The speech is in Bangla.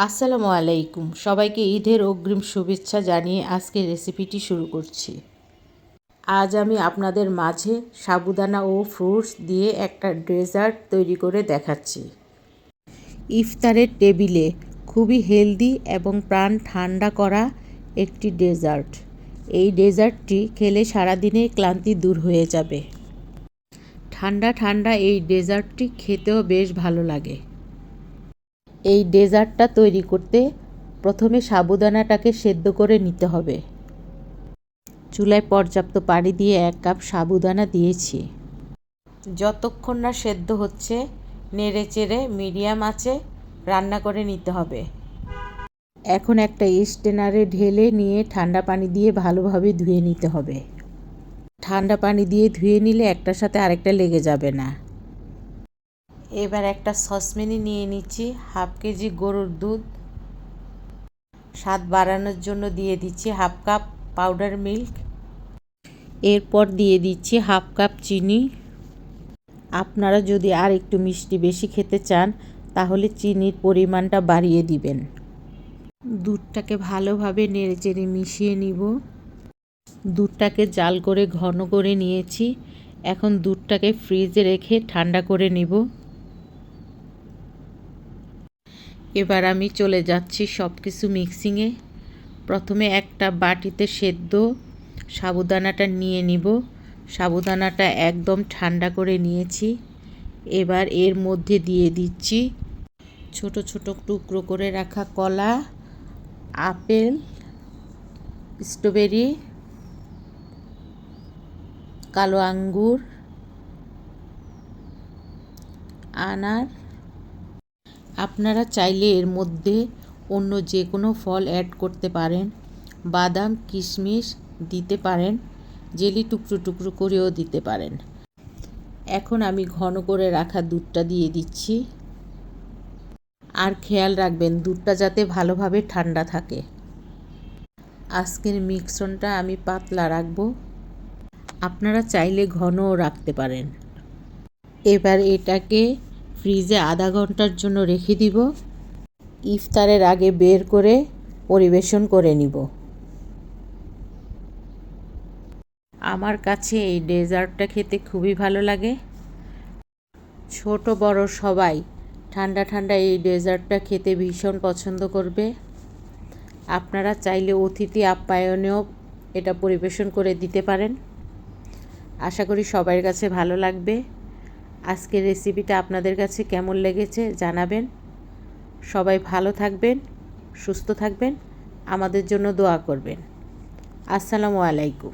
আসসালামু আলাইকুম। সবাইকে ঈদের অগ্রিম শুভেচ্ছা জানিয়ে আজকের রেসিপিটি শুরু করছি। আজ আমি আপনাদের মাঝে সাবুদানা ও ফ্রুটস দিয়ে একটা ডেজার্ট তৈরি করে দেখাচ্ছি। ইফতারের টেবিলে খুবই হেলদি এবং প্রাণ ঠান্ডা করা একটি ডেজার্ট। এই ডেজার্টটি খেলে সারাদিনের ক্লান্তি দূর হয়ে যাবে। ঠান্ডা ঠান্ডা এই ডেজার্টটি খেতেও বেশ ভালো লাগে। এই ডেজার্টটা তৈরি করতে প্রথমে সাবুদানাটাকে সেদ্ধ করে নিতে হবে। চুলায় পর্যাপ্ত পানি দিয়ে 1 কাপ সাবুদানা দিয়েছি। যতক্ষণ না সেদ্ধ হচ্ছে নেড়ে চেড়ে মিডিয়াম আঁচে রান্না করে নিতে হবে। এখন একটা স্ট্রেনারে ঢেলে নিয়ে ঠান্ডা পানি দিয়ে ভালোভাবে ধুয়ে নিতে হবে। ঠান্ডা পানি দিয়ে ধুয়ে নিলে একটার সাথে আরেকটা লেগে যাবে না। এবার একটা সসপ্যানে নিয়ে নিচ্ছি 1/2 কেজি গরুর দুধ। স্বাদ বাড়ানোর জন্য দিয়ে দিচ্ছি 1/2 কাপ পাউডার মিল্ক। এরপর দিয়ে দিচ্ছি 1/2 কাপ চিনি। আপনারা যদি আর একটু মিষ্টি বেশি খেতে চান তাহলে চিনির পরিমাণটা বাড়িয়ে দিবেন। দুধটাকে ভালোভাবে নেড়েচেড়ে মিশিয়ে নিব। দুধটাকে জাল করে ঘন করে নিয়েছি। এখন দুধটাকে ফ্রিজে রেখে ঠান্ডা করে নিব। এবার আমি চলে যাচ্ছি সব কিছু মিক্সিংয়ে। প্রথমে একটা বাটিতে সেদ্ধ সাবুদানাটা নিয়ে নিব। সাবুদানাটা একদম ঠান্ডা করে নিয়েছি। এবার এর মধ্যে দিয়ে দিচ্ছি ছোট ছোট টুকরো করে রাখা কলা, আপেল, স্ট্রবেরি, কালো আঙ্গুর, আনার। আপনারা চাইলে এর মধ্যে অন্য যে কোনো ফল অ্যাড করতে পারেন। বাদাম, কিশমিশ দিতে পারেন। জেলি টুকরো টুকরো করেও দিতে পারেন। এখন আমি ঘন করে রাখা দুধটা দিয়ে দিচ্ছি। আর খেয়াল রাখবেন দুধটা যাতে ভালোভাবে ঠান্ডা থাকে। আজকের মিশ্রণটা আমি পাতলা রাখবো। আপনারা চাইলে ঘনও রাখতে পারেন। এবার এটাকে ফ্রিজে আধা ঘন্টার জন্য রেখে দিব। ইফতারের আগে বের করে পরিবেশন করে নিব। আমার কাছে এই ডেজার্টটা খেতে খুবই ভালো লাগে। ছোট বড় সবাই ঠান্ডা ঠান্ডা এই ডেজার্টটা খেতে ভীষণ পছন্দ করবে। আপনারা চাইলে অতিথি আপ্যায়নেও এটা পরিবেশন করে দিতে পারেন। আশা করি সবার কাছে ভালো লাগবে। আজকের রেসিপিটা আপনাদের কাছে কেমন লেগেছে জানাবেন। সবাই ভালো থাকবেন, সুস্থ থাকবেন, আমাদের জন্য দোয়া করবেন। আসসালামু আলাইকুম।